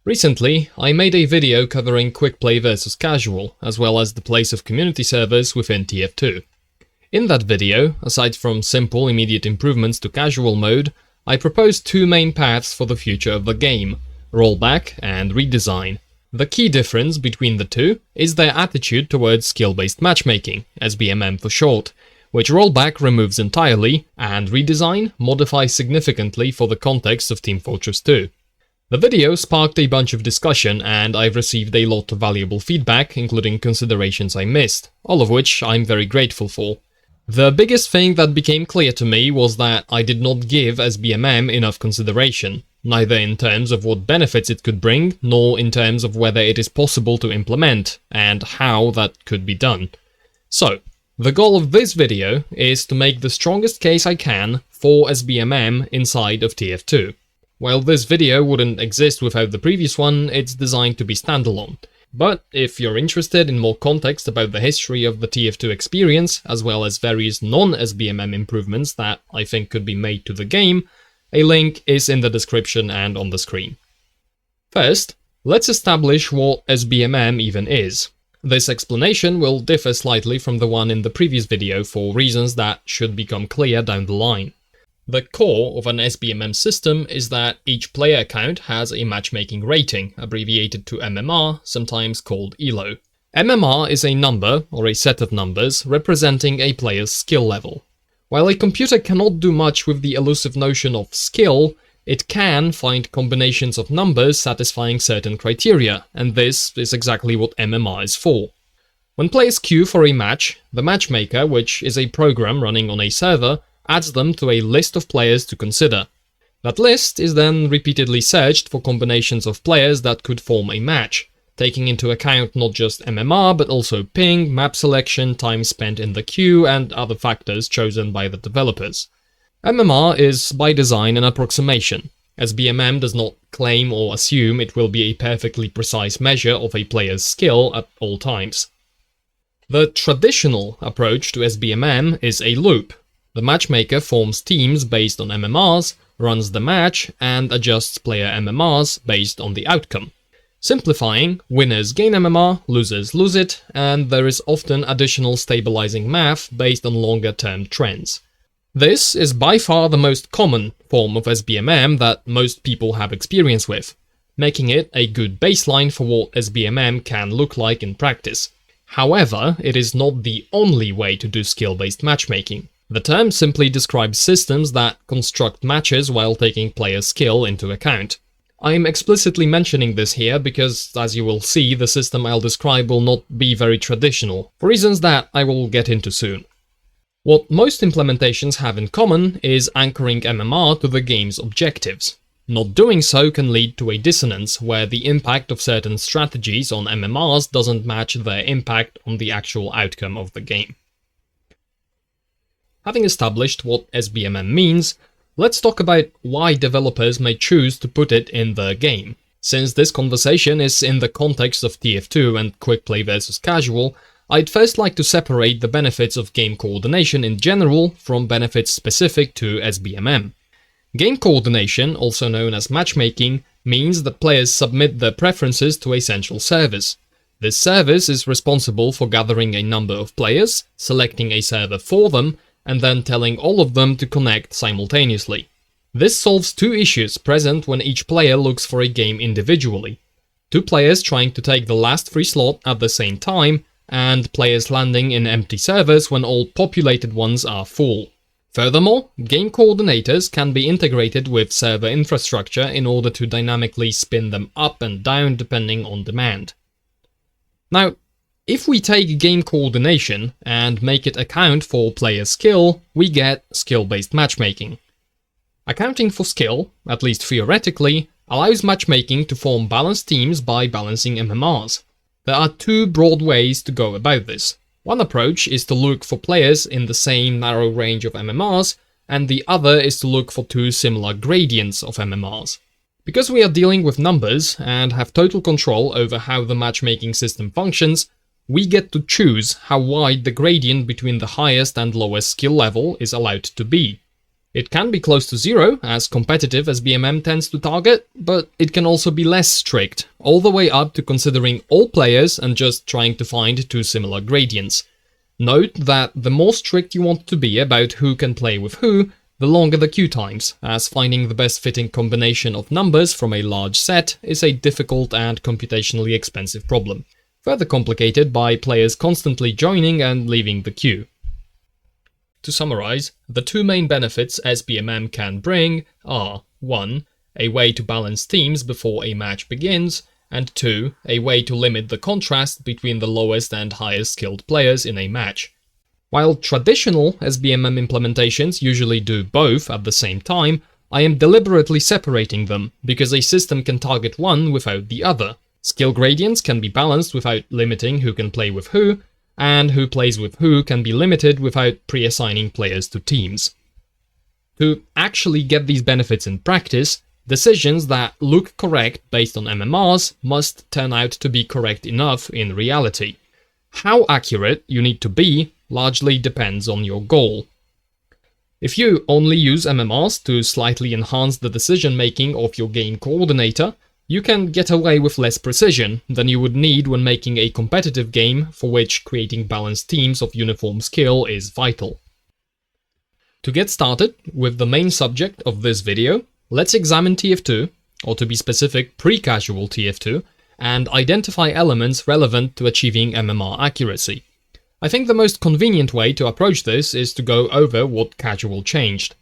Recently, I made a video covering quick play versus casual, as well as the place of community servers within TF2. In that video, aside from simple immediate improvements to casual mode, I proposed two main paths for the future of the game: rollback and redesign. The key difference between the two is their attitude towards skill-based matchmaking, SBMM for short, which rollback removes entirely, and redesign modifies significantly for the context of Team Fortress 2. The video sparked a bunch of discussion, and I've received a lot of valuable feedback, including considerations I missed, all of which I'm very grateful for. The biggest thing that became clear to me was that I did not give SBMM enough consideration, neither in terms of what benefits it could bring, nor in terms of whether it is possible to implement, and how that could be done. So, the goal of this video is to make the strongest case I can for SBMM inside of TF2. While this video wouldn't exist without the previous one, it's designed to be standalone. But if you're interested in more context about the history of the TF2 experience, as well as various non-SBMM improvements that I think could be made to the game, a link is in the description and on the screen. First, let's establish what SBMM even is. This explanation will differ slightly from the one in the previous video for reasons that should become clear down the line. The core of an SBMM system is that each player account has a matchmaking rating, abbreviated to MMR, sometimes called ELO. MMR is a number, or a set of numbers, representing a player's skill level. While a computer cannot do much with the elusive notion of skill, it can find combinations of numbers satisfying certain criteria, and this is exactly what MMR is for. When players queue for a match, the matchmaker, which is a program running on a server, adds them to a list of players to consider. That list is then repeatedly searched for combinations of players that could form a match, taking into account not just MMR but also ping, map selection, time spent in the queue, and other factors chosen by the developers. MMR is by design an approximation. SBMM does not claim or assume it will be a perfectly precise measure of a player's skill at all times. The traditional approach to SBMM is a loop. The matchmaker forms teams based on MMRs, runs the match, and adjusts player MMRs based on the outcome. Simplifying, winners gain MMR, losers lose it, and there is often additional stabilizing math based on longer-term trends. This is by far the most common form of SBMM that most people have experience with, making it a good baseline for what SBMM can look like in practice. However, it is not the only way to do skill-based matchmaking. The term simply describes systems that construct matches while taking player skill into account. I'm explicitly mentioning this here because, as you will see, the system I'll describe will not be very traditional, for reasons that I will get into soon. What most implementations have in common is anchoring MMR to the game's objectives. Not doing so can lead to a dissonance where the impact of certain strategies on MMRs doesn't match their impact on the actual outcome of the game. Having established what SBMM means, let's talk about why developers may choose to put it in their game. Since this conversation is in the context of TF2 and quick play versus casual, I'd first like to separate the benefits of game coordination in general from benefits specific to SBMM. Game coordination, also known as matchmaking, means that players submit their preferences to a central service. This service is responsible for gathering a number of players, selecting a server for them, and then telling all of them to connect simultaneously. This solves two issues present when each player looks for a game individually: two players trying to take the last free slot at the same time, and players landing in empty servers when all populated ones are full. Furthermore, game coordinators can be integrated with server infrastructure in order to dynamically spin them up and down depending on demand. Now, if we take game coordination and make it account for player skill, we get skill-based matchmaking. Accounting for skill, at least theoretically, allows matchmaking to form balanced teams by balancing MMRs. There are two broad ways to go about this. One approach is to look for players in the same narrow range of MMRs, and the other is to look for two similar gradients of MMRs. Because we are dealing with numbers and have total control over how the matchmaking system functions, we get to choose how wide the gradient between the highest and lowest skill level is allowed to be. It can be close to zero, as competitive SBMM tends to target, but it can also be less strict, all the way up to considering all players and just trying to find two similar gradients. Note that the more strict you want to be about who can play with who, the longer the queue times, as finding the best fitting combination of numbers from a large set is a difficult and computationally expensive problem, further complicated by players constantly joining and leaving the queue. To summarize, the two main benefits SBMM can bring are 1. A way to balance teams before a match begins, and 2. A way to limit the contrast between the lowest and highest skilled players in a match. While traditional SBMM implementations usually do both at the same time, I am deliberately separating them, because a system can target one without the other. Skill gradients can be balanced without limiting who can play with who, and who plays with who can be limited without pre-assigning players to teams. To actually get these benefits in practice, decisions that look correct based on MMRs must turn out to be correct enough in reality. How accurate you need to be largely depends on your goal. If you only use MMRs to slightly enhance the decision-making of your game coordinator, you can get away with less precision than you would need when making a competitive game for which creating balanced teams of uniform skill is vital. To get started with the main subject of this video, let's examine TF2, or to be specific, pre-casual TF2, and identify elements relevant to achieving MMR accuracy. I think the most convenient way to approach this is to go over what casual changed.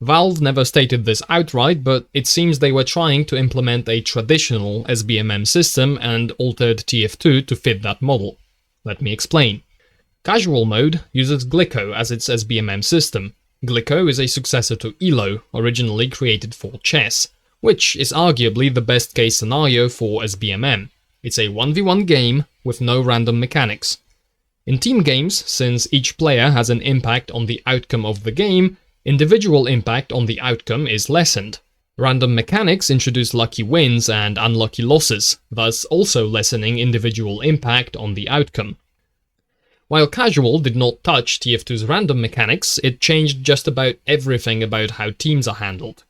Valve never stated this outright, but it seems they were trying to implement a traditional SBMM system and altered TF2 to fit that model. Let me explain. Casual mode uses Glicko as its SBMM system. Glicko is a successor to ELO, originally created for chess, which is arguably the best case scenario for SBMM. It's a 1v1 game with no random mechanics. In team games, since each player has an impact on the outcome of the game, individual impact on the outcome is lessened. Random mechanics introduce lucky wins and unlucky losses, thus also lessening individual impact on the outcome. While casual did not touch TF2's random mechanics, it changed just about everything about how teams are handled.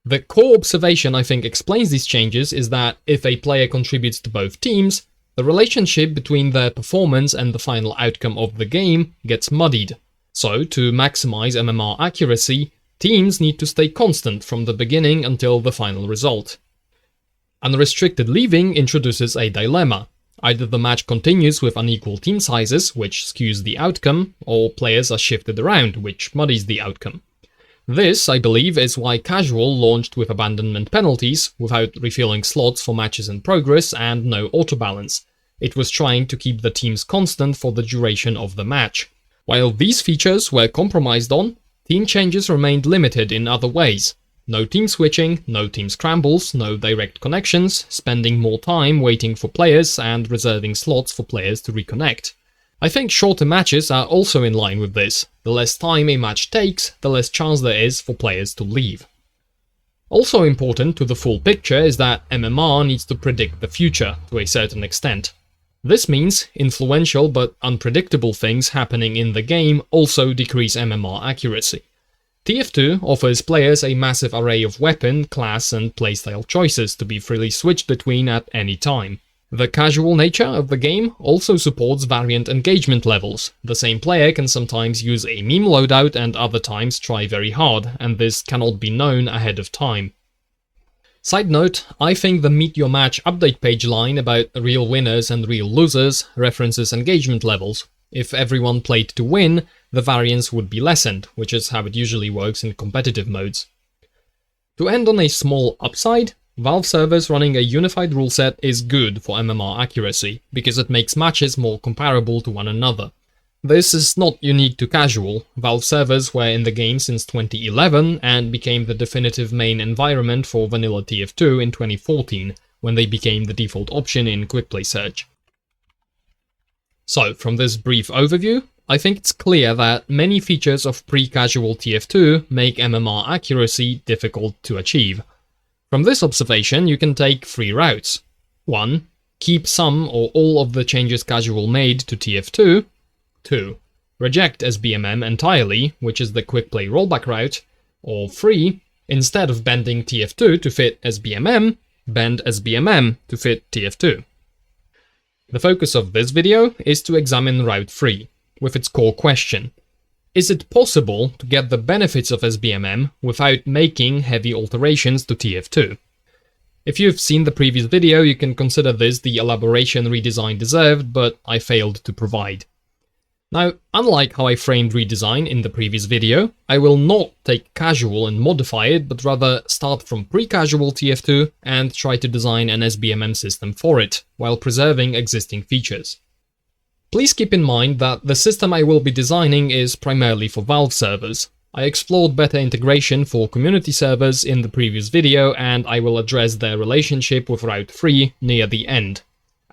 The core observation I think explains these changes is that if a player contributes to both teams, the relationship between their performance and the final outcome of the game gets muddied. So, to maximize MMR accuracy, teams need to stay constant from the beginning until the final result. Unrestricted leaving introduces a dilemma. Either the match continues with unequal team sizes, which skews the outcome, or players are shifted around, which muddies the outcome. This, I believe, is why casual launched with abandonment penalties, without refilling slots for matches in progress and no autobalance. It was trying to keep the teams constant for the duration of the match. While these features were compromised on, team changes remained limited in other ways. No team switching, no team scrambles, no direct connections, spending more time waiting for players and reserving slots for players to reconnect. I think shorter matches are also in line with this. The less time a match takes, the less chance there is for players to leave. Also important to the full picture is that MMR needs to predict the future to a certain extent. This means influential but unpredictable things happening in the game also decrease MMR accuracy. TF2 offers players a massive array of weapon, class and playstyle choices to be freely switched between at any time. The casual nature of the game also supports variant engagement levels. The same player can sometimes use a meme loadout and other times try very hard, and this cannot be known ahead of time. Side note, I think the Meet Your Match update page line about real winners and real losers references engagement levels. If everyone played to win, the variance would be lessened, which is how it usually works in competitive modes. To end on a small upside, Valve servers running a unified rule set is good for MMR accuracy, because it makes matches more comparable to one another. This is not unique to casual. Valve servers were in the game since 2011 and became the definitive main environment for vanilla TF2 in 2014, when they became the default option in quick play search. So, from this brief overview, I think it's clear that many features of pre-casual TF2 make MMR accuracy difficult to achieve. From this observation, you can take three routes. 1. Keep some or all of the changes casual made to TF2. 2. Reject SBMM entirely, which is the quick play rollback route. Or 3, instead of bending TF2 to fit SBMM, bend SBMM to fit TF2. The focus of this video is to examine Route 3, with its core question: is it possible to get the benefits of SBMM without making heavy alterations to TF2? If you've seen the previous video, you can consider this the elaboration redesign deserved, but I failed to provide. Now, unlike how I framed redesign in the previous video, I will not take casual and modify it, but rather start from pre-casual TF2 and try to design an SBMM system for it, while preserving existing features. Please keep in mind that the system I will be designing is primarily for Valve servers. I explored better integration for community servers in the previous video, and I will address their relationship with Route 3 near the end.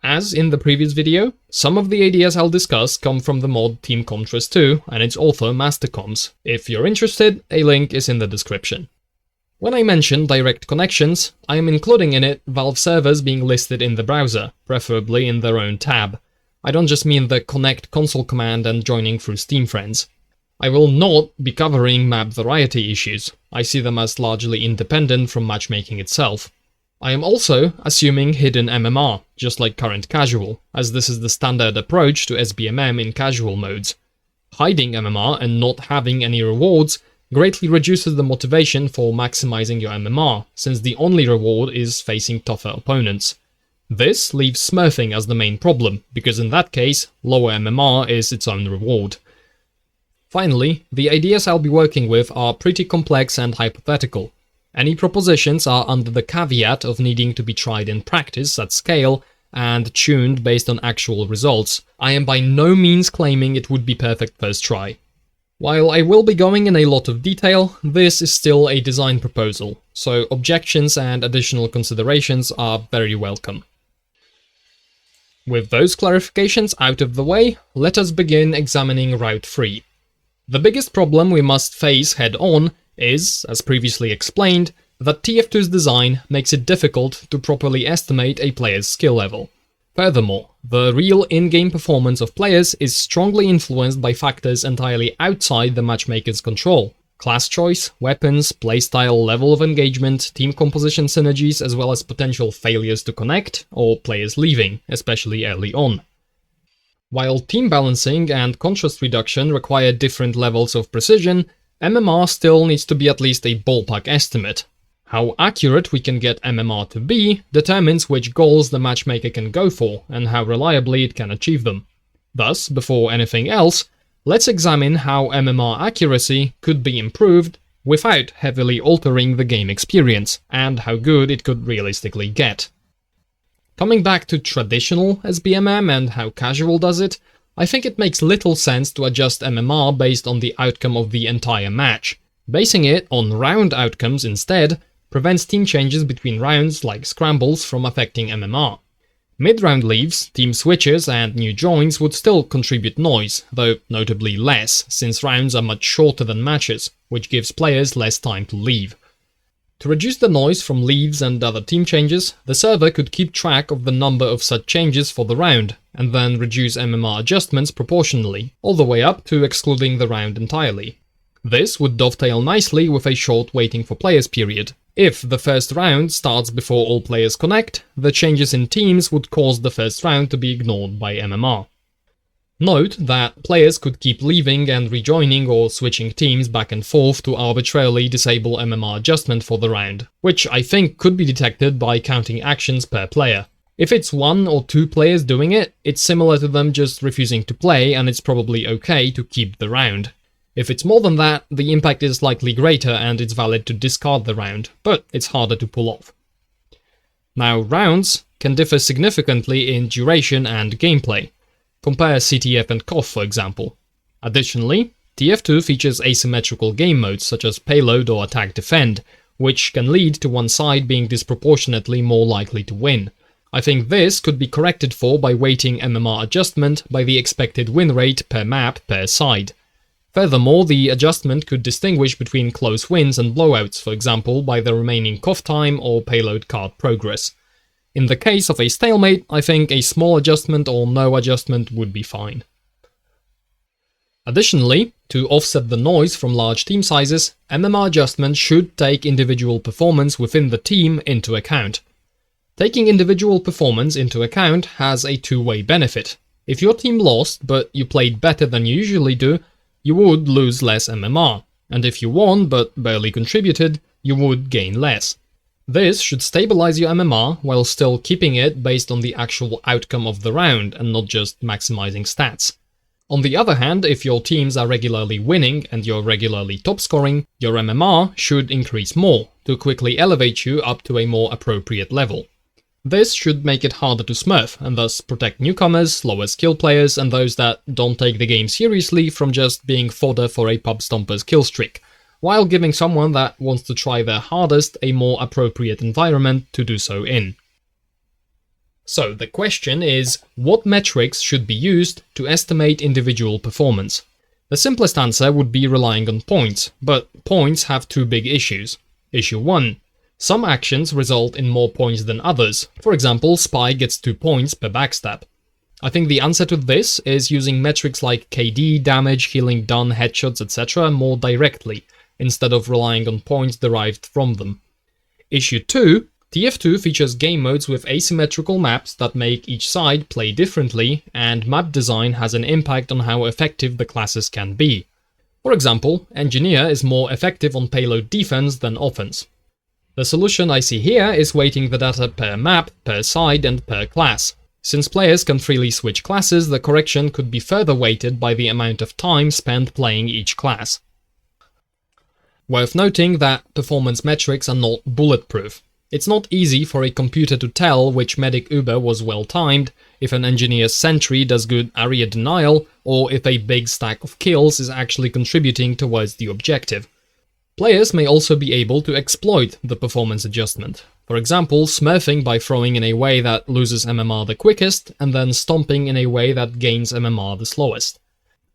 As in the previous video, some of the ideas I'll discuss come from the mod Team Contrast 2 and its author Mastercoms. If you're interested, a link is in the description. When I mention direct connections, I am including in it Valve servers being listed in the browser, preferably in their own tab. I don't just mean the connect console command and joining through Steam friends. I will not be covering map variety issues. I see them as largely independent from matchmaking itself. I am also assuming hidden MMR, just like current casual, as this is the standard approach to SBMM in casual modes. Hiding MMR and not having any rewards greatly reduces the motivation for maximizing your MMR, since the only reward is facing tougher opponents. This leaves smurfing as the main problem, because in that case, lower MMR is its own reward. Finally, the ideas I'll be working with are pretty complex and hypothetical. Any propositions are under the caveat of needing to be tried in practice at scale and tuned based on actual results. I am by no means claiming it would be perfect first try. While I will be going in a lot of detail, this is still a design proposal, so objections and additional considerations are very welcome. With those clarifications out of the way, let us begin examining Route 3. The biggest problem we must face head-on is, as previously explained, that TF2's design makes it difficult to properly estimate a player's skill level. Furthermore, the real in-game performance of players is strongly influenced by factors entirely outside the matchmaker's control. Class choice, weapons, playstyle, level of engagement, team composition synergies, as well as potential failures to connect, or players leaving, especially early on. While team balancing and contrast reduction require different levels of precision, MMR still needs to be at least a ballpark estimate. How accurate we can get MMR to be determines which goals the matchmaker can go for and how reliably it can achieve them. Thus, before anything else, let's examine how MMR accuracy could be improved without heavily altering the game experience, and how good it could realistically get. Coming back to traditional SBMM and how casual does it, I think it makes little sense to adjust MMR based on the outcome of the entire match. Basing it on round outcomes instead prevents team changes between rounds like scrambles from affecting MMR. Mid-round leaves, team switches and new joins would still contribute noise, though notably less, since rounds are much shorter than matches, which gives players less time to leave. To reduce the noise from leaves and other team changes, the server could keep track of the number of such changes for the round, and then reduce MMR adjustments proportionally, all the way up to excluding the round entirely. This would dovetail nicely with a short waiting for players period. If the first round starts before all players connect, the changes in teams would cause the first round to be ignored by MMR. Note that players could keep leaving and rejoining or switching teams back and forth to arbitrarily disable MMR adjustment for the round, which I think could be detected by counting actions per player. If it's 1 or 2 players doing it, it's similar to them just refusing to play, and it's probably okay to keep the round. If it's more than that, the impact is likely greater and it's valid to discard the round, but it's harder to pull off. Now, rounds can differ significantly in duration and gameplay. Compare CTF and KOF, for example. Additionally, TF2 features asymmetrical game modes such as Payload or Attack Defend, which can lead to one side being disproportionately more likely to win. I think this could be corrected for by weighting MMR adjustment by the expected win rate per map per side. Furthermore, the adjustment could distinguish between close wins and blowouts, for example, by the remaining KOF time or payload card progress. In the case of a stalemate, I think a small adjustment or no adjustment would be fine. Additionally, to offset the noise from large team sizes, MMR adjustments should take individual performance within the team into account. Taking individual performance into account has a two-way benefit. If your team lost, but you played better than you usually do, you would lose less MMR, and if you won but barely contributed, you would gain less. This should stabilize your MMR while still keeping it based on the actual outcome of the round and not just maximizing stats. On the other hand, if your teams are regularly winning and you're regularly top scoring, your MMR should increase more to quickly elevate you up to a more appropriate level. This should make it harder to smurf and thus protect newcomers, lower skill players, and those that don't take the game seriously from just being fodder for a pub stomper's kill streak, while giving someone that wants to try their hardest a more appropriate environment to do so in. So the question is, what metrics should be used to estimate individual performance? The simplest answer would be relying on points, but points have two big issues. Issue 1. Some actions result in more points than others. For example, Spy gets 2 points per backstab. I think the answer to this is using metrics like KD, damage, healing done, headshots, etc. more directly, instead of relying on points derived from them. Issue 2. TF2 features game modes with asymmetrical maps that make each side play differently, and map design has an impact on how effective the classes can be. For example, Engineer is more effective on payload defense than offense. The solution I see here is weighting the data per map, per side, and per class. Since players can freely switch classes, the correction could be further weighted by the amount of time spent playing each class. Worth noting that performance metrics are not bulletproof. It's not easy for a computer to tell which medic Uber was well timed, if an engineer's sentry does good area denial, or if a big stack of kills is actually contributing towards the objective. Players may also be able to exploit the performance adjustment. For example, smurfing by throwing in a way that loses MMR the quickest, and then stomping in a way that gains MMR the slowest.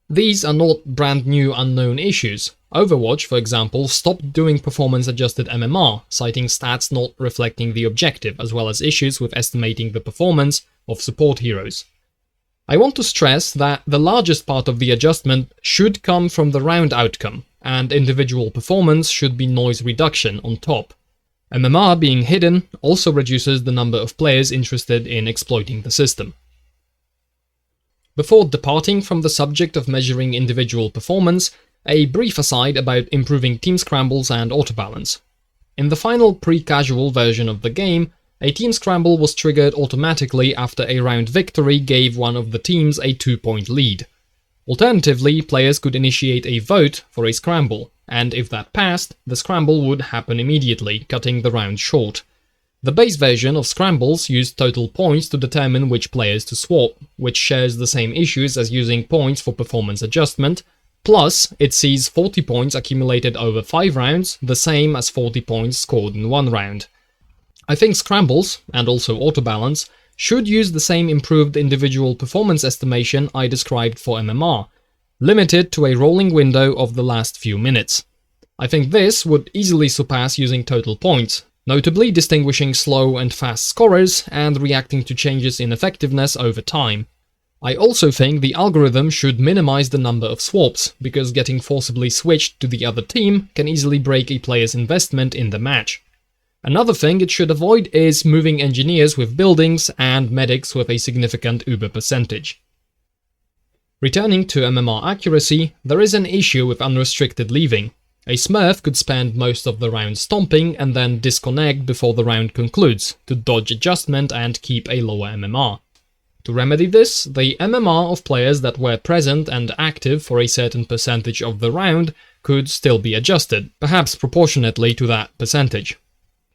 These are not brand new unknown issues. Overwatch, for example, stopped doing performance-adjusted MMR, citing stats not reflecting the objective, as well as issues with estimating the performance of support heroes. I want to stress that the largest part of the adjustment should come from the round outcome, and individual performance should be noise reduction on top. MMR being hidden also reduces the number of players interested in exploiting the system. Before departing from the subject of measuring individual performance, a brief aside about improving team scrambles and autobalance. In the final pre-casual version of the game, a team scramble was triggered automatically after a round victory gave one of the teams a 2-point lead. Alternatively, players could initiate a vote for a scramble, and if that passed, the scramble would happen immediately, cutting the round short. The base version of scrambles used total points to determine which players to swap, which shares the same issues as using points for performance adjustment, plus it sees 40 points accumulated over 5 rounds, the same as 40 points scored in 1 round. I think scrambles, and also autobalance, should use the same improved individual performance estimation I described for MMR, limited to a rolling window of the last few minutes. I think this would easily surpass using total points, notably distinguishing slow and fast scorers and reacting to changes in effectiveness over time. I also think the algorithm should minimize the number of swaps, because getting forcibly switched to the other team can easily break a player's investment in the match. Another thing it should avoid is moving engineers with buildings and medics with a significant Uber percentage. Returning to MMR accuracy, there is an issue with unrestricted leaving. A smurf could spend most of the round stomping and then disconnect before the round concludes, to dodge adjustment and keep a lower MMR. To remedy this, the MMR of players that were present and active for a certain percentage of the round could still be adjusted, perhaps proportionately to that percentage.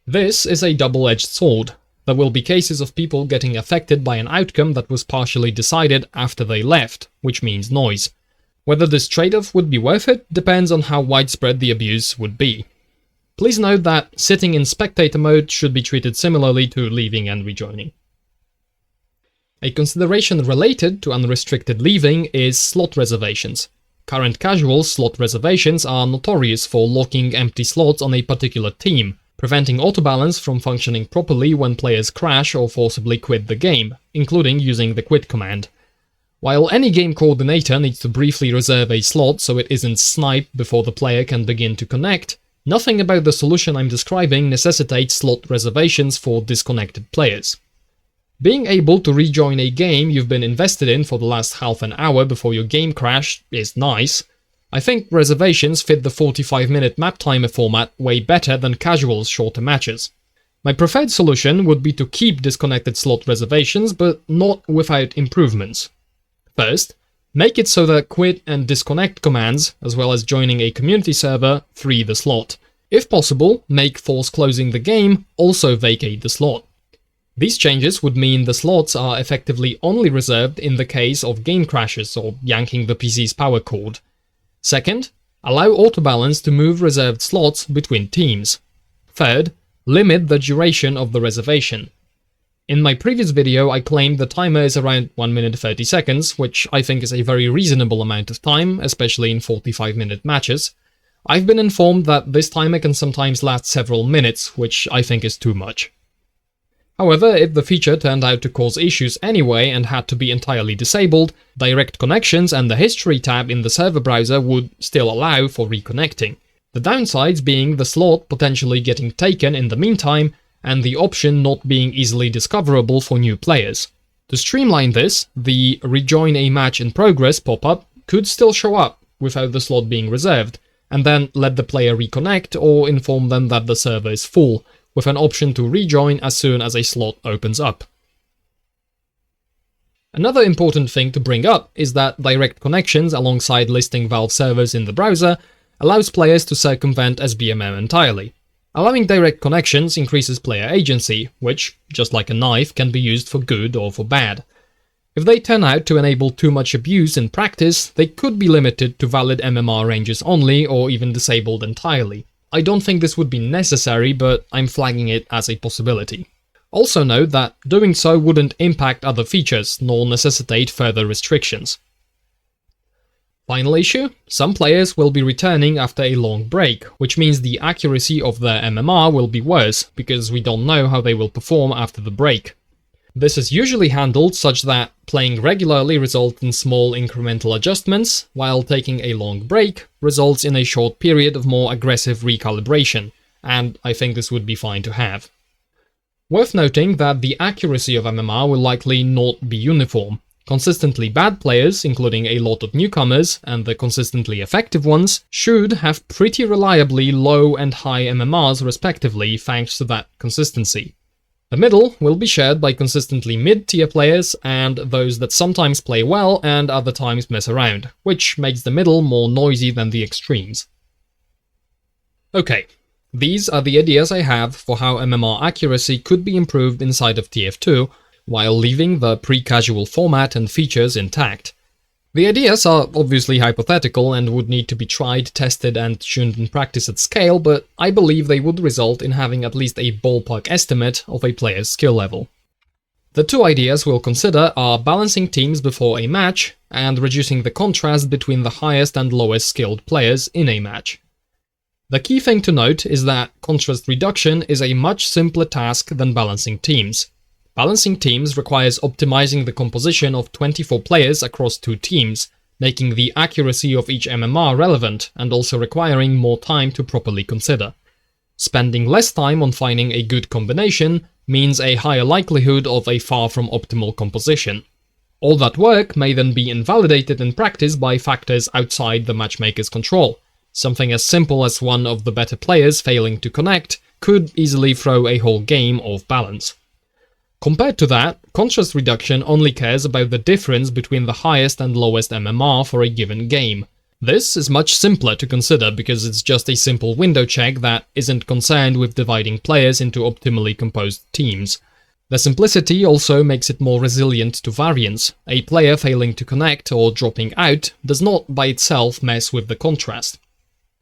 This is a double-edged sword. There will be cases of people getting affected by an outcome that was partially decided after they left, which means noise. Whether this trade-off would be worth it depends on how widespread the abuse would be. Please note that sitting in spectator mode should be treated similarly to leaving and rejoining. A consideration related to unrestricted leaving is slot reservations. Current casual slot reservations are notorious for locking empty slots on a particular team, preventing autobalance from functioning properly when players crash or forcibly quit the game, including using the quit command. While any game coordinator needs to briefly reserve a slot so it isn't sniped before the player can begin to connect, nothing about the solution I'm describing necessitates slot reservations for disconnected players. Being able to rejoin a game you've been invested in for the last half an hour before your game crashed is nice. I think reservations fit the 45-minute map timer format way better than casual shorter matches. My preferred solution would be to keep disconnected slot reservations, but not without improvements. First, make it so that quit and disconnect commands, as well as joining a community server, free the slot. If possible, make force closing the game also vacate the slot. These changes would mean the slots are effectively only reserved in the case of game crashes or yanking the PC's power cord. Second, allow autobalance to move reserved slots between teams. Third, limit the duration of the reservation. In my previous video, I claimed the timer is around 1 minute 30 seconds, which I think is a very reasonable amount of time, especially in 45-minute matches. I've been informed that this timer can sometimes last several minutes, which I think is too much. However, if the feature turned out to cause issues anyway and had to be entirely disabled, direct connections and the history tab in the server browser would still allow for reconnecting. The downsides being the slot potentially getting taken in the meantime and the option not being easily discoverable for new players. To streamline this, the Rejoin a Match in Progress pop-up could still show up without the slot being reserved, and then let the player reconnect or inform them that the server is full, with an option to rejoin as soon as a slot opens up. Another important thing to bring up is that direct connections alongside listing Valve servers in the browser allows players to circumvent SBMM entirely. Allowing direct connections increases player agency, which, just like a knife, can be used for good or for bad. If they turn out to enable too much abuse in practice, they could be limited to valid MMR ranges only or even disabled entirely. I don't think this would be necessary, but I'm flagging it as a possibility. Also note that doing so wouldn't impact other features, nor necessitate further restrictions. Final issue, some players will be returning after a long break, which means the accuracy of their MMR will be worse, because we don't know how they will perform after the break. This is usually handled such that playing regularly results in small incremental adjustments, while taking a long break results in a short period of more aggressive recalibration, and I think this would be fine to have. Worth noting that the accuracy of MMR will likely not be uniform. Consistently bad players, including a lot of newcomers, and the consistently effective ones, should have pretty reliably low and high MMRs respectively thanks to that consistency. The middle will be shared by consistently mid-tier players and those that sometimes play well and other times mess around, which makes the middle more noisy than the extremes. Okay, these are the ideas I have for how MMR accuracy could be improved inside of TF2, while leaving the pre-casual format and features intact. The ideas are obviously hypothetical and would need to be tried, tested and tuned in practice at scale, but I believe they would result in having at least a ballpark estimate of a player's skill level. The two ideas we'll consider are balancing teams before a match and reducing the contrast between the highest and lowest skilled players in a match. The key thing to note is that contrast reduction is a much simpler task than balancing teams. Balancing teams requires optimizing the composition of 24 players across two teams, making the accuracy of each MMR relevant and also requiring more time to properly consider. Spending less time on finding a good combination means a higher likelihood of a far from optimal composition. All that work may then be invalidated in practice by factors outside the matchmaker's control. Something as simple as one of the better players failing to connect could easily throw a whole game off balance. Compared to that, contrast reduction only cares about the difference between the highest and lowest MMR for a given game. This is much simpler to consider because it's just a simple window check that isn't concerned with dividing players into optimally composed teams. The simplicity also makes it more resilient to variance. A player failing to connect or dropping out does not by itself mess with the contrast.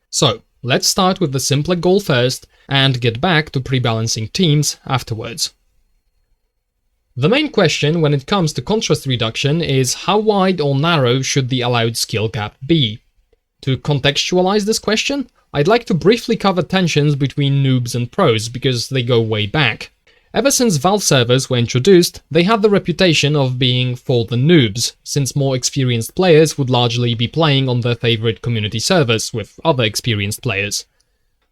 So, let's start with the simpler goal first and get back to pre-balancing teams afterwards. The main question when it comes to contrast reduction is how wide or narrow should the allowed skill gap be? To contextualize this question, I'd like to briefly cover tensions between noobs and pros because they go way back. Ever since Valve servers were introduced, they had the reputation of being for the noobs, since more experienced players would largely be playing on their favorite community servers with other experienced players.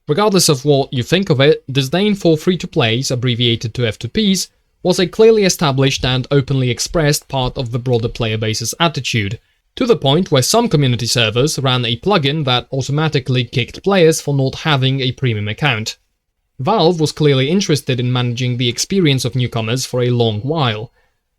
Regardless of what you think of it, disdain for free-to-plays, abbreviated to F2Ps, was a clearly established and openly expressed part of the broader player base's attitude, to the point where some community servers ran a plugin that automatically kicked players for not having a premium account. Valve was clearly interested in managing the experience of newcomers for a long while.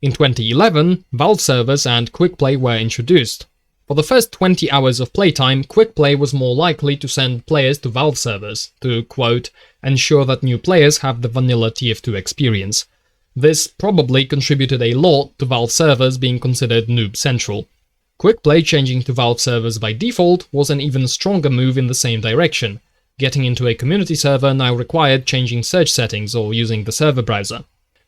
In 2011, Valve servers and Quick Play were introduced. For the first 20 hours of playtime, Quick Play was more likely to send players to Valve servers to, quote, ensure that new players have the vanilla TF2 experience. This probably contributed a lot to Valve servers being considered noob central. Quick Play changing to Valve servers by default was an even stronger move in the same direction. Getting into a community server now required changing search settings or using the server browser.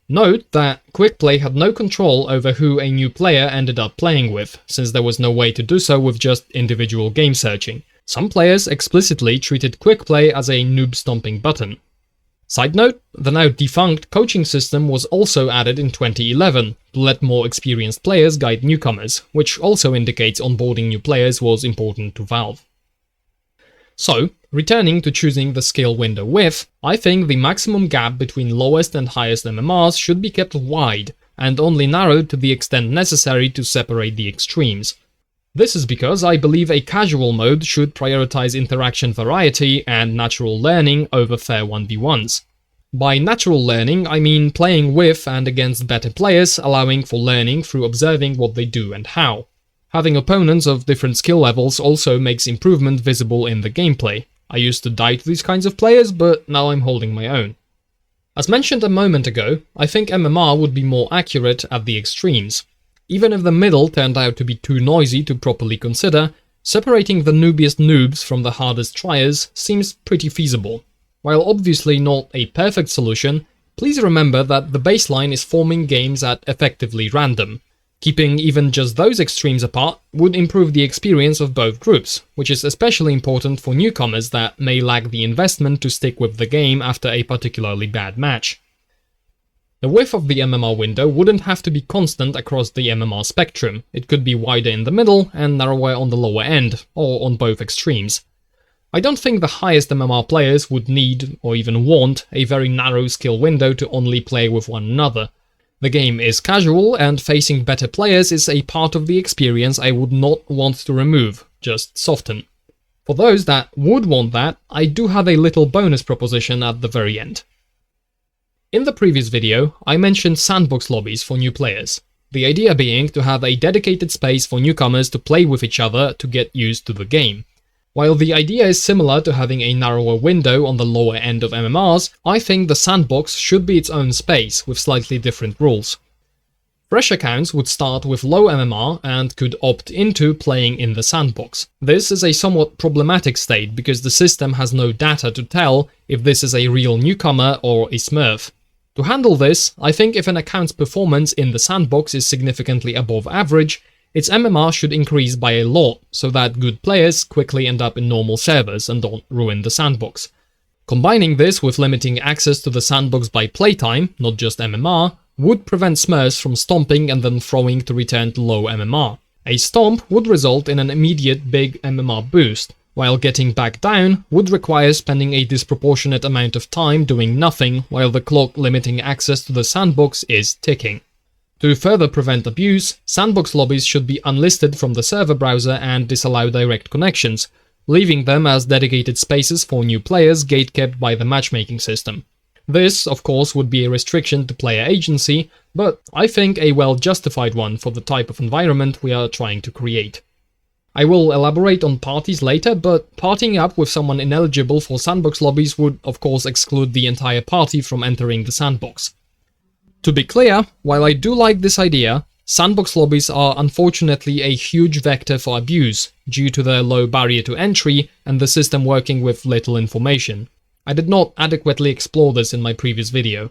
Note that Quick Play had no control over who a new player ended up playing with, since there was no way to do so with just individual game searching. Some players explicitly treated Quick Play as a noob stomping button. Side note, the now defunct coaching system was also added in 2011 to let more experienced players guide newcomers, which also indicates onboarding new players was important to Valve. So, returning to choosing the skill window width, I think the maximum gap between lowest and highest MMRs should be kept wide and only narrowed to the extent necessary to separate the extremes. This is because I believe a casual mode should prioritize interaction variety and natural learning over fair 1v1s. By natural learning, I mean playing with and against better players, allowing for learning through observing what they do and how. Having opponents of different skill levels also makes improvement visible in the gameplay. I used to die to these kinds of players, but now I'm holding my own. As mentioned a moment ago, I think MMR would be more accurate at the extremes. Even if the middle turned out to be too noisy to properly consider, separating the noobiest noobs from the hardest tryers seems pretty feasible. While obviously not a perfect solution, please remember that the baseline is forming games at effectively random. Keeping even just those extremes apart would improve the experience of both groups, which is especially important for newcomers that may lack the investment to stick with the game after a particularly bad match. The width of the MMR window wouldn't have to be constant across the MMR spectrum. It could be wider in the middle and narrower on the lower end, or on both extremes. I don't think the highest MMR players would need, or even want, a very narrow skill window to only play with one another. The game is casual, and facing better players is a part of the experience I would not want to remove, just soften. For those that would want that, I do have a little bonus proposition at the very end. In the previous video, I mentioned sandbox lobbies for new players, the idea being to have a dedicated space for newcomers to play with each other to get used to the game. While the idea is similar to having a narrower window on the lower end of MMRs, I think the sandbox should be its own space with slightly different rules. Fresh accounts would start with low MMR and could opt into playing in the sandbox. This is a somewhat problematic state because the system has no data to tell if this is a real newcomer or a smurf. To handle this, I think if an account's performance in the sandbox is significantly above average, its MMR should increase by a lot so that good players quickly end up in normal servers and don't ruin the sandbox. Combining this with limiting access to the sandbox by playtime, not just MMR, would prevent smurfs from stomping and then throwing to return to low MMR. A stomp would result in an immediate big MMR boost, while getting back down would require spending a disproportionate amount of time doing nothing while the clock limiting access to the sandbox is ticking. To further prevent abuse, sandbox lobbies should be unlisted from the server browser and disallow direct connections, leaving them as dedicated spaces for new players gatekept by the matchmaking system. This, of course, would be a restriction to player agency, but I think a well-justified one for the type of environment we are trying to create. I will elaborate on parties later, but partying up with someone ineligible for sandbox lobbies would, of course, exclude the entire party from entering the sandbox. To be clear, while I do like this idea, sandbox lobbies are unfortunately a huge vector for abuse due to their low barrier to entry and the system working with little information. I did not adequately explore this in my previous video.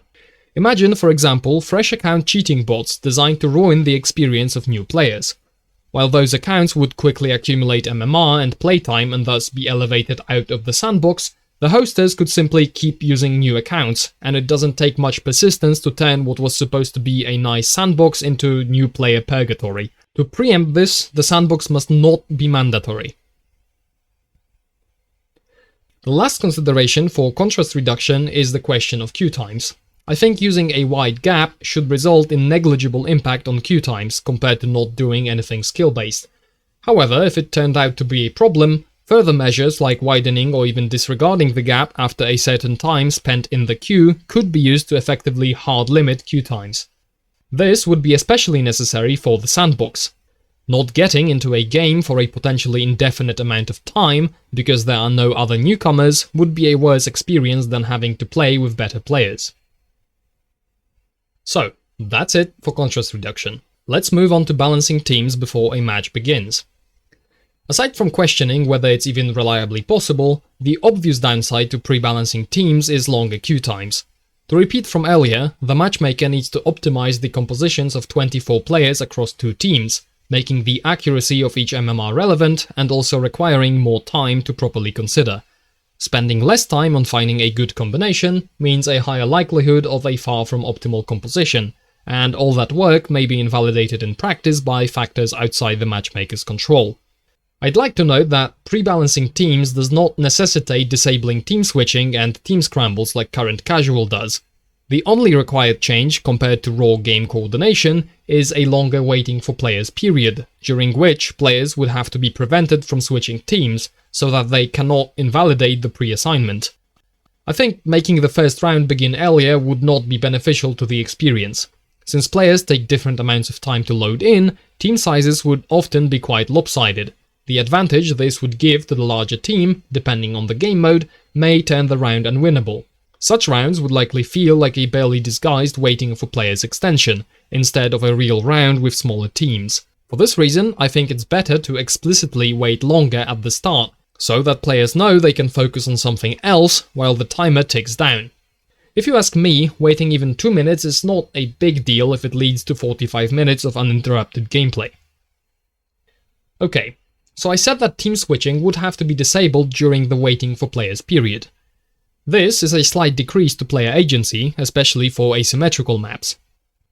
Imagine, for example, fresh account cheating bots designed to ruin the experience of new players. While those accounts would quickly accumulate MMR and playtime and thus be elevated out of the sandbox, The hosters could simply keep using new accounts, and it doesn't take much persistence to turn what was supposed to be a nice sandbox into new player purgatory. To preempt this, the sandbox must not be mandatory. The last consideration for contrast reduction is the question of queue times. I think using a wide gap should result in negligible impact on queue times compared to not doing anything skill-based. However, if it turned out to be a problem, further measures like widening or even disregarding the gap after a certain time spent in the queue could be used to effectively hard limit queue times. This would be especially necessary for the sandbox. Not getting into a game for a potentially indefinite amount of time because there are no other newcomers would be a worse experience than having to play with better players. So, that's it for contrast reduction. Let's move on to balancing teams before a match begins. Aside from questioning whether it's even reliably possible, the obvious downside to pre-balancing teams is longer queue times. To repeat from earlier, the matchmaker needs to optimize the compositions of 24 players across 2 teams, making the accuracy of each MMR relevant and also requiring more time to properly consider. Spending less time on finding a good combination means a higher likelihood of a far from optimal composition, and all that work may be invalidated in practice by factors outside the matchmaker's control. I'd like to note that pre-balancing teams does not necessitate disabling team switching and team scrambles like current casual does. The only required change compared to raw game coordination is a longer waiting for players period, during which players would have to be prevented from switching teams so that they cannot invalidate the pre-assignment. I think making the first round begin earlier would not be beneficial to the experience. Since players take different amounts of time to load in, team sizes would often be quite lopsided. The advantage this would give to the larger team, depending on the game mode, may turn the round unwinnable. Such rounds would likely feel like a barely disguised waiting for players extension, instead of a real round with smaller teams. For this reason, I think it's better to explicitly wait longer at the start, so that players know they can focus on something else while the timer ticks down. If you ask me, waiting even 2 minutes is not a big deal if it leads to 45 minutes of uninterrupted gameplay. Okay, so I said that team switching would have to be disabled during the waiting for players period. This is a slight decrease to player agency, especially for asymmetrical maps.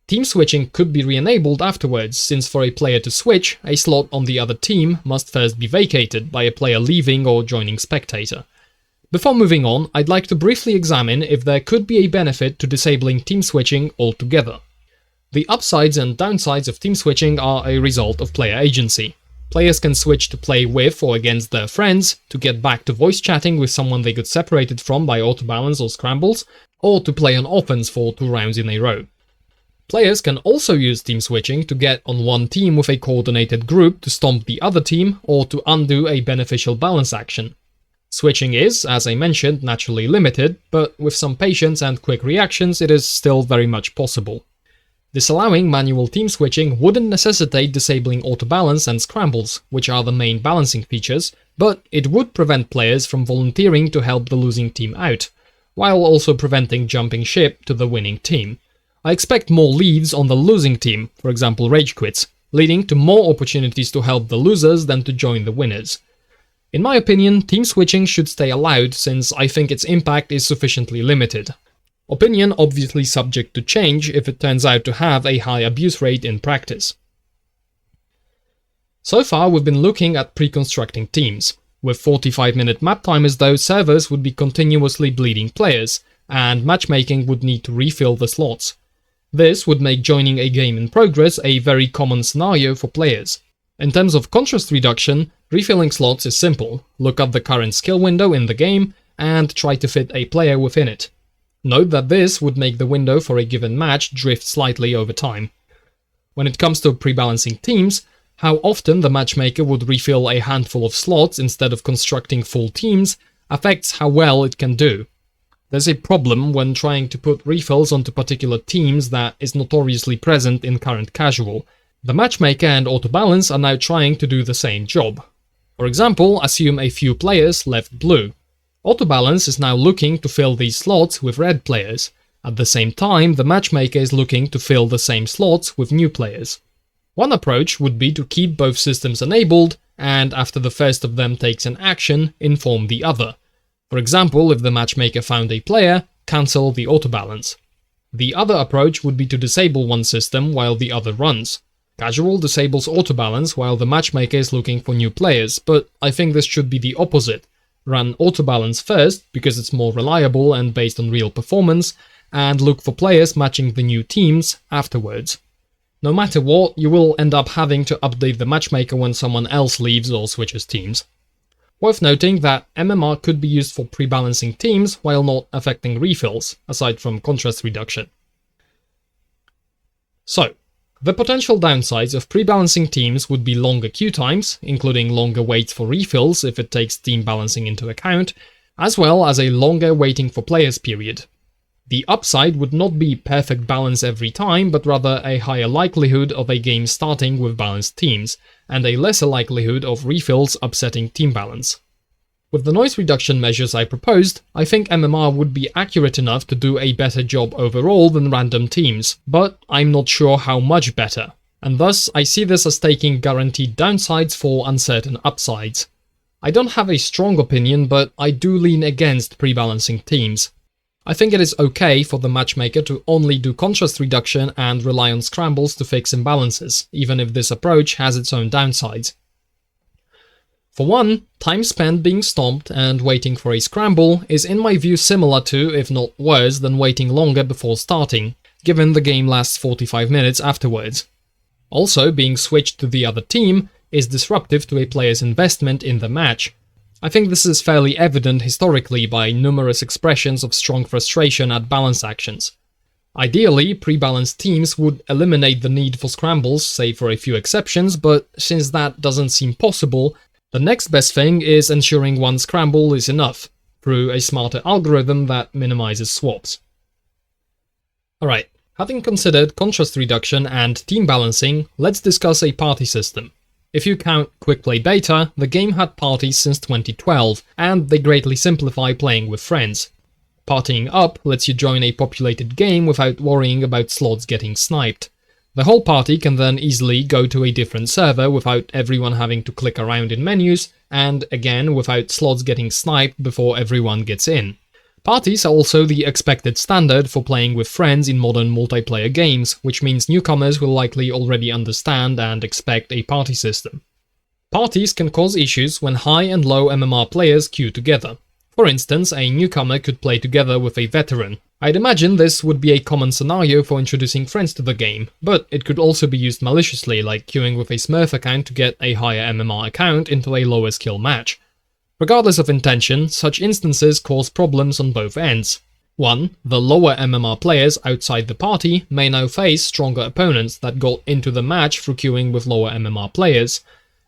Team switching could be re-enabled afterwards, since for a player to switch, a slot on the other team must first be vacated by a player leaving or joining spectator. Before moving on, I'd like to briefly examine if there could be a benefit to disabling team switching altogether. The upsides and downsides of team switching are a result of player agency. Players can switch to play with or against their friends, to get back to voice chatting with someone they got separated from by autobalance or scrambles, or to play on offense for 2 rounds in a row. Players can also use team switching to get on one team with a coordinated group to stomp the other team or to undo a beneficial balance action. Switching is, as I mentioned, naturally limited, but with some patience and quick reactions it is still very much possible. Disallowing manual team switching wouldn't necessitate disabling autobalance and scrambles, which are the main balancing features, but it would prevent players from volunteering to help the losing team out, while also preventing jumping ship to the winning team. I expect more leaves on the losing team, for example rage quits, leading to more opportunities to help the losers than to join the winners. In my opinion, team switching should stay allowed since I think its impact is sufficiently limited. Opinion obviously subject to change if it turns out to have a high abuse rate in practice. So far we've been looking at pre-constructing teams. With 45-minute map timers though, servers would be continuously bleeding players, and matchmaking would need to refill the slots. This would make joining a game in progress a very common scenario for players. In terms of contrast reduction, refilling slots is simple. Look up the current skill window in the game and try to fit a player within it. Note that this would make the window for a given match drift slightly over time. When it comes to pre-balancing teams, how often the matchmaker would refill a handful of slots instead of constructing full teams affects how well it can do. There's a problem when trying to put refills onto particular teams that is notoriously present in current casual. The matchmaker and autobalance are now trying to do the same job. For example, assume a few players left blue. Autobalance is now looking to fill these slots with red players. At the same time, the matchmaker is looking to fill the same slots with new players. One approach would be to keep both systems enabled, and after the first of them takes an action, inform the other. For example, if the matchmaker found a player, cancel the autobalance. The other approach would be to disable one system while the other runs. Casual disables autobalance while the matchmaker is looking for new players, but I think this should be the opposite. Run autobalance first, because it's more reliable and based on real performance, and look for players matching the new teams afterwards. No matter what, you will end up having to update the matchmaker when someone else leaves or switches teams. Worth noting that MMR could be used for pre-balancing teams while not affecting refills, aside from contrast reduction. So, the potential downsides of pre-balancing teams would be longer queue times, including longer waits for refills if it takes team balancing into account, as well as a longer waiting for players period. The upside would not be perfect balance every time, but rather a higher likelihood of a game starting with balanced teams, and a lesser likelihood of refills upsetting team balance. With the noise reduction measures I proposed, I think MMR would be accurate enough to do a better job overall than random teams, but I'm not sure how much better, and thus I see this as taking guaranteed downsides for uncertain upsides. I don't have a strong opinion, but I do lean against pre-balancing teams. I think it is okay for the matchmaker to only do contrast reduction and rely on scrambles to fix imbalances, even if this approach has its own downsides. For one, time spent being stomped and waiting for a scramble is in my view similar to, if not worse, than waiting longer before starting, given the game lasts 45 minutes afterwards. Also, being switched to the other team is disruptive to a player's investment in the match. I think this is fairly evident historically by numerous expressions of strong frustration at balance actions. Ideally, pre-balanced teams would eliminate the need for scrambles, save for a few exceptions, but since that doesn't seem possible, the next best thing is ensuring one scramble is enough, through a smarter algorithm that minimizes swaps. Alright, having considered contrast reduction and team balancing, let's discuss a party system. If you count Quick Play Beta, the game had parties since 2012, and they greatly simplify playing with friends. Partying Up lets you join a populated game without worrying about slots getting sniped. The whole party can then easily go to a different server without everyone having to click around in menus, and again without slots getting sniped before everyone gets in. Parties are also the expected standard for playing with friends in modern multiplayer games, which means newcomers will likely already understand and expect a party system. Parties can cause issues when high and low MMR players queue together. For instance, a newcomer could play together with a veteran. I'd imagine this would be a common scenario for introducing friends to the game, but it could also be used maliciously, like queuing with a Smurf account to get a higher MMR account into a lower skill match. Regardless of intention, such instances cause problems on both ends. 1. The lower MMR players outside the party may now face stronger opponents that got into the match through queuing with lower MMR players,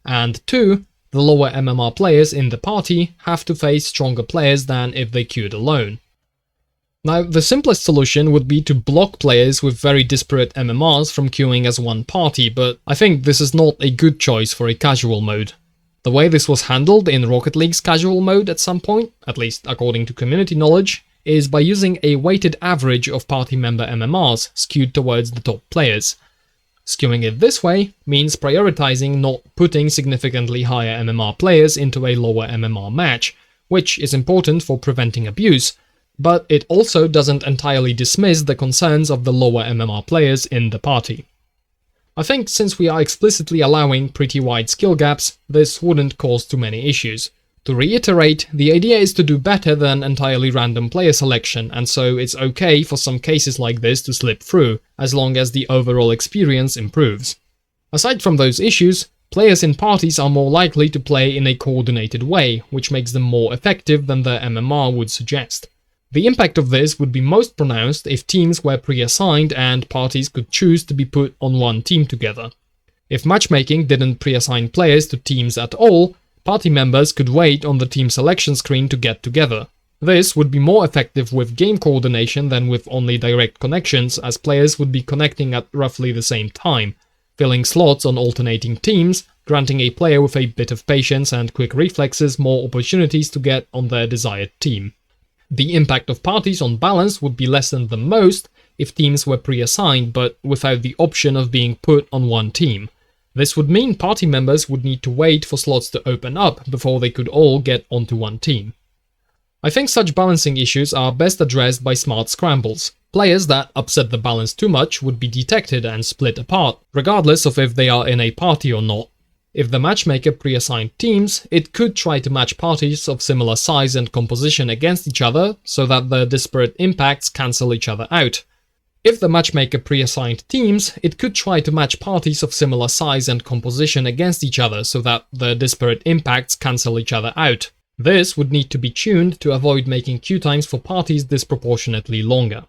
and 2. The lower MMR players in the party have to face stronger players than if they queued alone. Now, the simplest solution would be to block players with very disparate MMRs from queuing as one party, but I think this is not a good choice for a casual mode. The way this was handled in Rocket League's casual mode at some point, at least according to community knowledge, is by using a weighted average of party member MMRs skewed towards the top players. Skewing it this way means prioritizing not putting significantly higher MMR players into a lower MMR match, which is important for preventing abuse, but it also doesn't entirely dismiss the concerns of the lower MMR players in the party. I think since we are explicitly allowing pretty wide skill gaps, this wouldn't cause too many issues. To reiterate, the idea is to do better than entirely random player selection, and so it's okay for some cases like this to slip through, as long as the overall experience improves. Aside from those issues, players in parties are more likely to play in a coordinated way, which makes them more effective than their MMR would suggest. The impact of this would be most pronounced if teams were pre-assigned and parties could choose to be put on one team together. If matchmaking didn't pre-assign players to teams at all, party members could wait on the team selection screen to get together. This would be more effective with game coordination than with only direct connections, as players would be connecting at roughly the same time, filling slots on alternating teams, granting a player with a bit of patience and quick reflexes more opportunities to get on their desired team. The impact of parties on balance would be lessened the most if teams were pre-assigned but without the option of being put on one team. This would mean party members would need to wait for slots to open up before they could all get onto one team. I think such balancing issues are best addressed by smart scrambles. Players that upset the balance too much would be detected and split apart, regardless of if they are in a party or not. If the matchmaker pre-assigned teams, it could try to match parties of similar size and composition against each other so that the disparate impacts cancel each other out. If the matchmaker pre-assigned teams, it could try to match parties of similar size and composition against each other so that the disparate impacts cancel each other out. This would need to be tuned to avoid making queue times for parties disproportionately longer.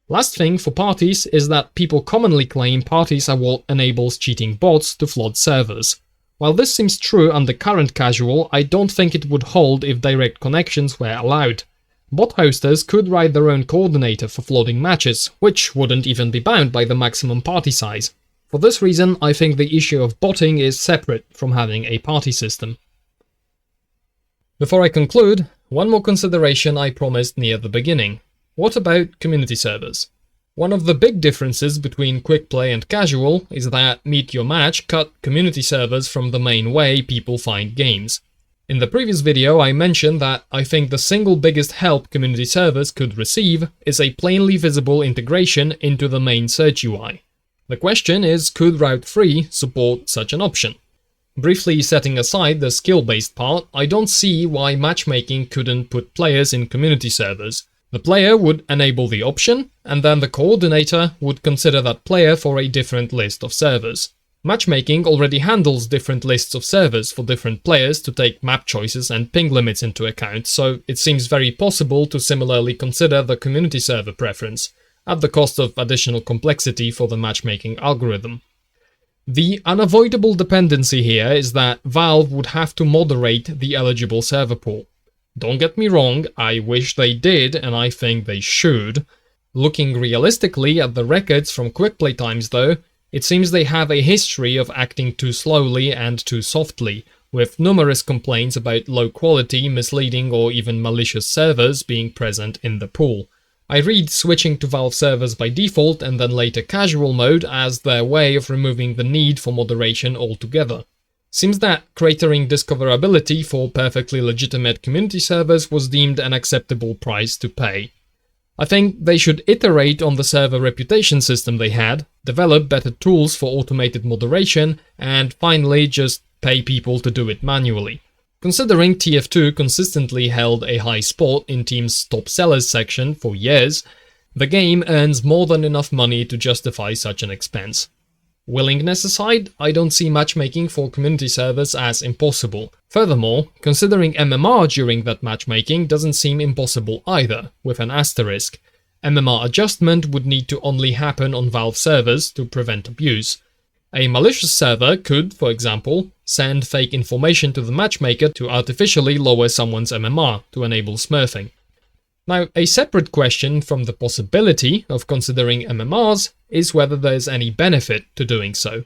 Last thing for parties is that people commonly claim parties are what enables cheating bots to flood servers. While this seems true under current casual, I don't think it would hold if direct connections were allowed. Bot hosters could write their own coordinator for flooding matches, which wouldn't even be bound by the maximum party size. For this reason, I think the issue of botting is separate from having a party system. Before I conclude, one more consideration I promised near the beginning. What about community servers? One of the big differences between quick play and casual is that Meet Your Match cut community servers from the main way people find games. In the previous video I mentioned that I think the single biggest help community servers could receive is a plainly visible integration into the main search UI. The question is, could Route 3 support such an option? Briefly setting aside the skill-based part, I don't see why matchmaking couldn't put players in community servers. The player would enable the option, and then the coordinator would consider that player for a different list of servers. Matchmaking already handles different lists of servers for different players to take map choices and ping limits into account, so it seems very possible to similarly consider the community server preference, at the cost of additional complexity for the matchmaking algorithm. The unavoidable dependency here is that Valve would have to moderate the eligible server pool. Don't get me wrong, I wish they did, and I think they should. Looking realistically at the records from quick play times though, it seems they have a history of acting too slowly and too softly, with numerous complaints about low quality, misleading or even malicious servers being present in the pool. I read switching to Valve servers by default and then later casual mode as their way of removing the need for moderation altogether. Seems that cratering discoverability for perfectly legitimate community servers was deemed an acceptable price to pay. I think they should iterate on the server reputation system they had, develop better tools for automated moderation, and finally just pay people to do it manually. Considering TF2 consistently held a high spot in Team's top sellers section for years, the game earns more than enough money to justify such an expense. Willingness aside, I don't see matchmaking for community servers as impossible. Furthermore, considering MMR during that matchmaking doesn't seem impossible either, with an asterisk. MMR adjustment would need to only happen on Valve servers to prevent abuse. A malicious server could, for example, send fake information to the matchmaker to artificially lower someone's MMR to enable smurfing. Now, a separate question from the possibility of considering MMRs is whether there's any benefit to doing so.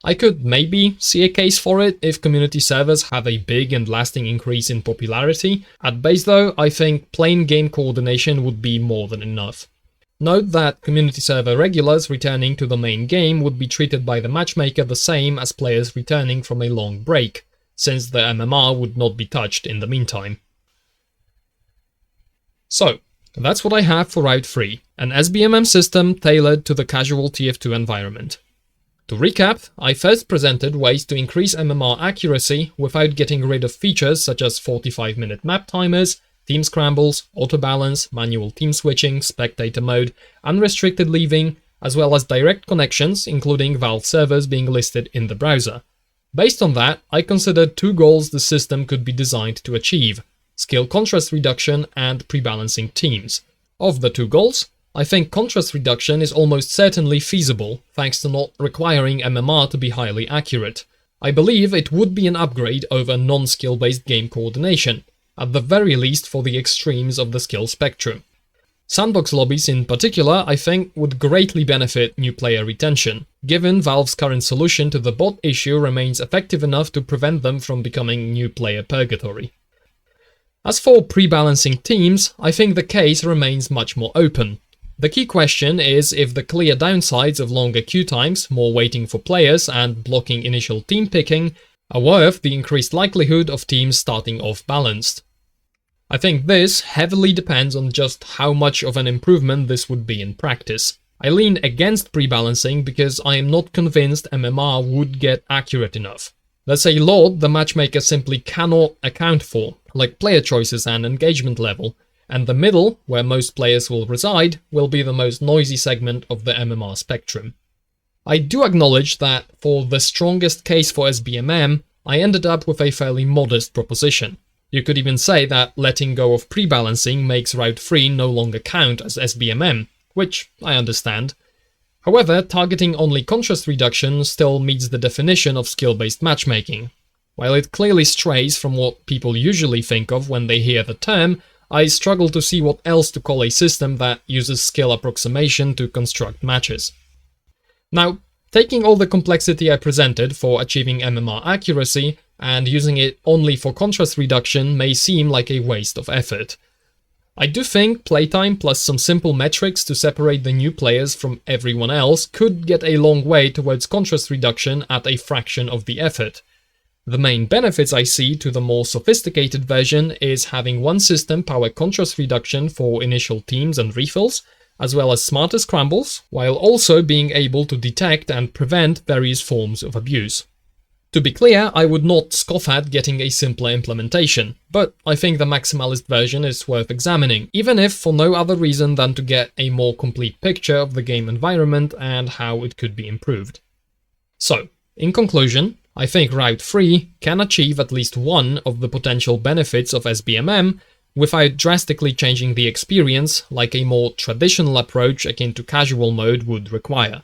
I could maybe see a case for it if community servers have a big and lasting increase in popularity. At base though, I think plain game coordination would be more than enough. Note that community server regulars returning to the main game would be treated by the matchmaker the same as players returning from a long break, since the MMR would not be touched in the meantime. So, that's what I have for Route 3, an SBMM system tailored to the casual TF2 environment. To recap, I first presented ways to increase MMR accuracy without getting rid of features such as 45-minute map timers, team scrambles, auto-balance, manual team switching, spectator mode, unrestricted leaving, as well as direct connections, including Valve servers being listed in the browser. Based on that, I considered two goals the system could be designed to achieve: skill contrast reduction and pre-balancing teams. Of the two goals, I think contrast reduction is almost certainly feasible, thanks to not requiring MMR to be highly accurate. I believe it would be an upgrade over non-skill-based game coordination, at the very least for the extremes of the skill spectrum. Sandbox lobbies in particular, I think, would greatly benefit new player retention, given Valve's current solution to the bot issue remains effective enough to prevent them from becoming new player purgatory. As for pre-balancing teams, I think the case remains much more open. The key question is if the clear downsides of longer queue times, more waiting for players, and blocking initial team picking are worth the increased likelihood of teams starting off balanced. I think this heavily depends on just how much of an improvement this would be in practice. I lean against pre-balancing because I am not convinced MMR would get accurate enough. There's a lot the matchmaker simply cannot account for, like player choices and engagement level, and the middle, where most players will reside, will be the most noisy segment of the MMR spectrum. I do acknowledge that for the strongest case for SBMM, I ended up with a fairly modest proposition. You could even say that letting go of pre-balancing makes Route 3 no longer count as SBMM, which I understand. However, targeting only contrast reduction still meets the definition of skill-based matchmaking. While it clearly strays from what people usually think of when they hear the term, I struggle to see what else to call a system that uses skill approximation to construct matches. Now, taking all the complexity I presented for achieving MMR accuracy and using it only for contrast reduction may seem like a waste of effort. I do think playtime plus some simple metrics to separate the new players from everyone else could get a long way towards contrast reduction at a fraction of the effort. The main benefits I see to the more sophisticated version is having one system power contrast reduction for initial teams and refills, as well as smarter scrambles, while also being able to detect and prevent various forms of abuse. To be clear, I would not scoff at getting a simpler implementation, but I think the maximalist version is worth examining, even if for no other reason than to get a more complete picture of the game environment and how it could be improved. So, in conclusion, I think Route 3 can achieve at least one of the potential benefits of SBMM without drastically changing the experience like a more traditional approach akin to casual mode would require.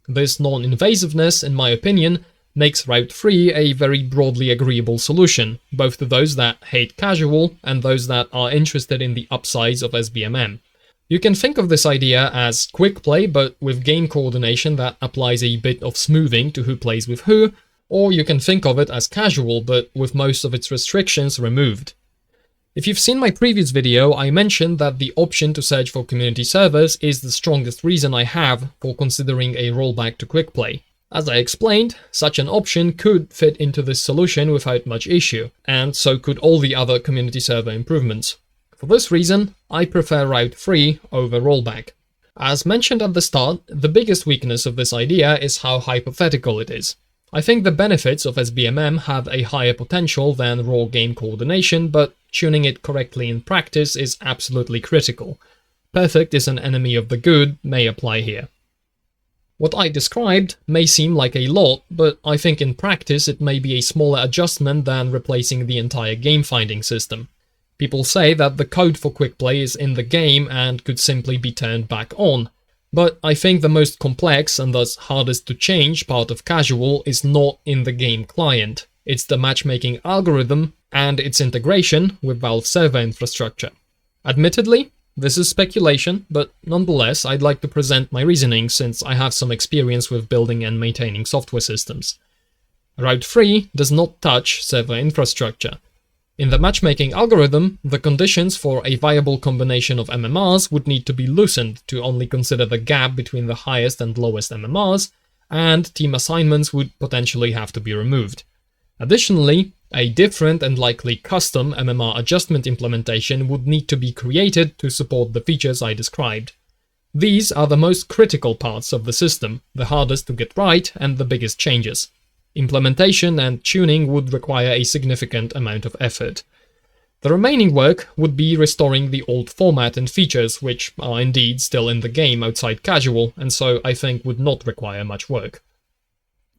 This non-invasiveness, in my opinion, makes Route 3 a very broadly agreeable solution, both to those that hate casual and those that are interested in the upsides of SBMM. You can think of this idea as quick play but with game coordination that applies a bit of smoothing to who plays with who, or you can think of it as casual but with most of its restrictions removed. If you've seen my previous video, I mentioned that the option to search for community servers is the strongest reason I have for considering a rollback to quick play. As I explained, such an option could fit into this solution without much issue, and so could all the other community server improvements. For this reason, I prefer Route 3 over rollback. As mentioned at the start, the biggest weakness of this idea is how hypothetical it is. I think the benefits of SBMM have a higher potential than raw game coordination, but tuning it correctly in practice is absolutely critical. Perfect is an enemy of the good may apply here. What I described may seem like a lot, but I think in practice it may be a smaller adjustment than replacing the entire game finding system. People say that the code for quick play is in the game and could simply be turned back on, but I think the most complex and thus hardest to change part of casual is not in the game client. It's the matchmaking algorithm and its integration with Valve server infrastructure. Admittedly, this is speculation, but nonetheless I'd like to present my reasoning since I have some experience with building and maintaining software systems. Route 3 does not touch server infrastructure. In the matchmaking algorithm, the conditions for a viable combination of MMRs would need to be loosened to only consider the gap between the highest and lowest MMRs, and team assignments would potentially have to be removed. Additionally, a different and likely custom MMR adjustment implementation would need to be created to support the features I described. These are the most critical parts of the system, the hardest to get right and the biggest changes. Implementation and tuning would require a significant amount of effort. The remaining work would be restoring the old format and features, which are indeed still in the game outside casual, and so I think would not require much work.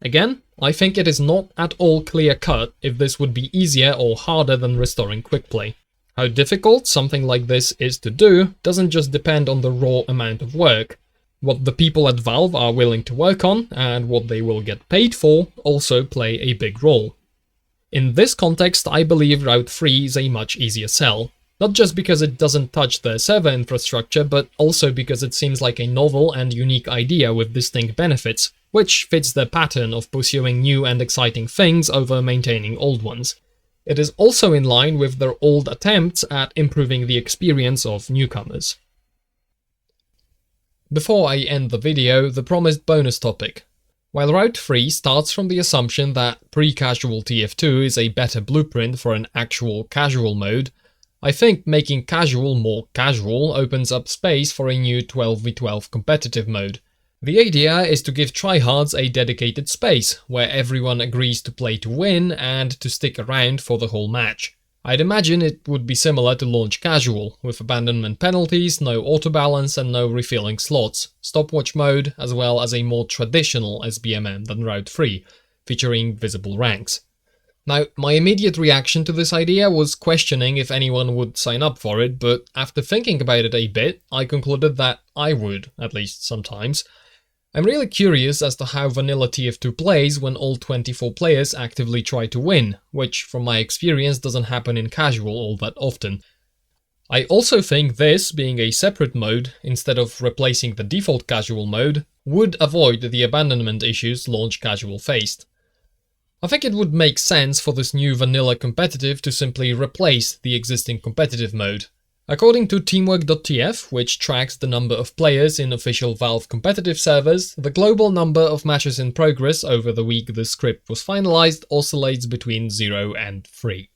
Again, I think it is not at all clear-cut if this would be easier or harder than restoring quick play. How difficult something like this is to do doesn't just depend on the raw amount of work. What the people at Valve are willing to work on and what they will get paid for also play a big role. In this context, I believe Route 3 is a much easier sell. Not just because it doesn't touch the server infrastructure, but also because it seems like a novel and unique idea with distinct benefits, which fits the pattern of pursuing new and exciting things over maintaining old ones. It is also in line with their old attempts at improving the experience of newcomers. Before I end the video, the promised bonus topic. While Route 3 starts from the assumption that pre-casual TF2 is a better blueprint for an actual casual mode, I think making casual more casual opens up space for a new 12v12 competitive mode. The idea is to give tryhards a dedicated space, where everyone agrees to play to win and to stick around for the whole match. I'd imagine it would be similar to launch casual, with abandonment penalties, no auto-balance and no refilling slots, stopwatch mode, as well as a more traditional SBMM than Route 3, featuring visible ranks. Now, my immediate reaction to this idea was questioning if anyone would sign up for it, but after thinking about it a bit, I concluded that I would, at least sometimes. I'm really curious as to how vanilla TF2 plays when all 24 players actively try to win, which from my experience doesn't happen in casual all that often. I also think this, being a separate mode, instead of replacing the default casual mode, would avoid the abandonment issues launch casual faced. I think it would make sense for this new vanilla competitive to simply replace the existing competitive mode. According to teamwork.tf, which tracks the number of players in official Valve competitive servers, the global number of matches in progress over the week the script was finalized oscillates between 0 and 3.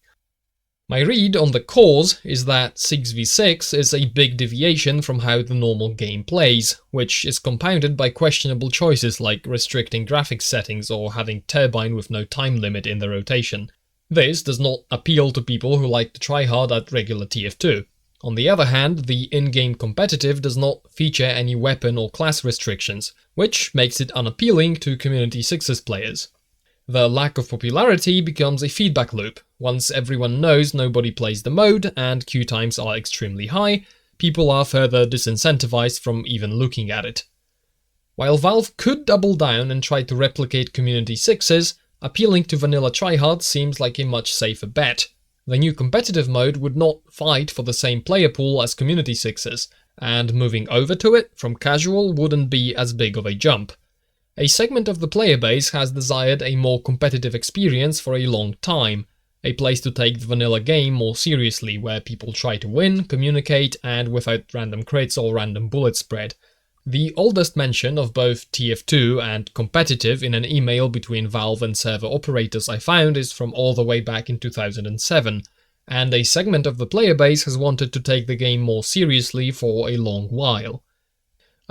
My read on the cause is that 6v6 is a big deviation from how the normal game plays, which is compounded by questionable choices like restricting graphics settings or having turbine with no time limit in the rotation. This does not appeal to people who like to try hard at regular TF2. On the other hand, the in-game competitive does not feature any weapon or class restrictions, which makes it unappealing to Community 6's players. The lack of popularity becomes a feedback loop. Once everyone knows nobody plays the mode and queue times are extremely high, people are further disincentivized from even looking at it. While Valve could double down and try to replicate Community 6's, appealing to vanilla tryhards seems like a much safer bet. The new competitive mode would not fight for the same player pool as Community 6's, and moving over to it from casual wouldn't be as big of a jump. A segment of the player base has desired a more competitive experience for a long time, a place to take the vanilla game more seriously, where people try to win, communicate, and without random crits or random bullet spread. The oldest mention of both TF2 and competitive in an email between Valve and server operators I found is from all the way back in 2007, and a segment of the player base has wanted to take the game more seriously for a long while.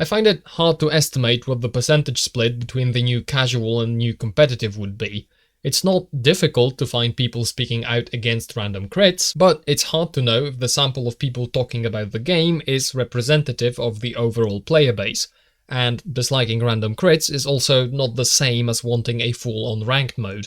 I find it hard to estimate what the percentage split between the new casual and new competitive would be. It's not difficult to find people speaking out against random crits, but it's hard to know if the sample of people talking about the game is representative of the overall player base, and disliking random crits is also not the same as wanting a full-on ranked mode.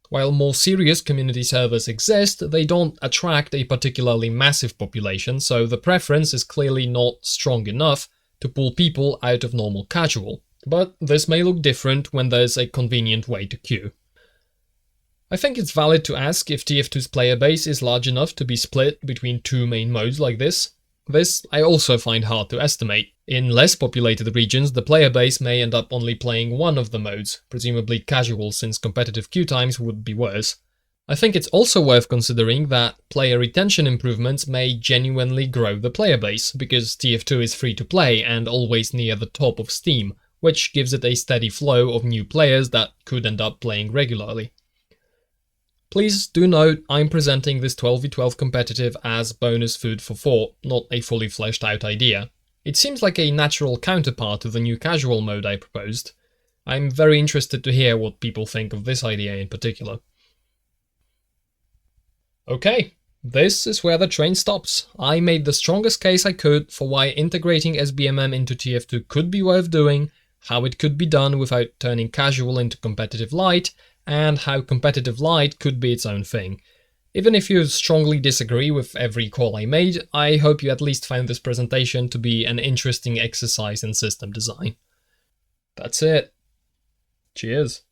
While more serious community servers exist, they don't attract a particularly massive population, so the preference is clearly not strong enough to pull people out of normal casual. But this may look different when there's a convenient way to queue. I think it's valid to ask if TF2's player base is large enough to be split between two main modes like this. This I also find hard to estimate. In less populated regions, the player base may end up only playing one of the modes, presumably casual since competitive queue times would be worse. I think it's also worth considering that player retention improvements may genuinely grow the player base, because TF2 is free to play and always near the top of Steam, which gives it a steady flow of new players that could end up playing regularly. Please do note I'm presenting this 12v12 competitive as bonus food for thought, not a fully fleshed out idea. It seems like a natural counterpart to the new casual mode I proposed. I'm very interested to hear what people think of this idea in particular. Okay, this is where the train stops. I made the strongest case I could for why integrating SBMM into TF2 could be worth doing, how it could be done without turning casual into competitive light, and how competitive light could be its own thing. Even if you strongly disagree with every call I made, I hope you at least found this presentation to be an interesting exercise in system design. That's it. Cheers.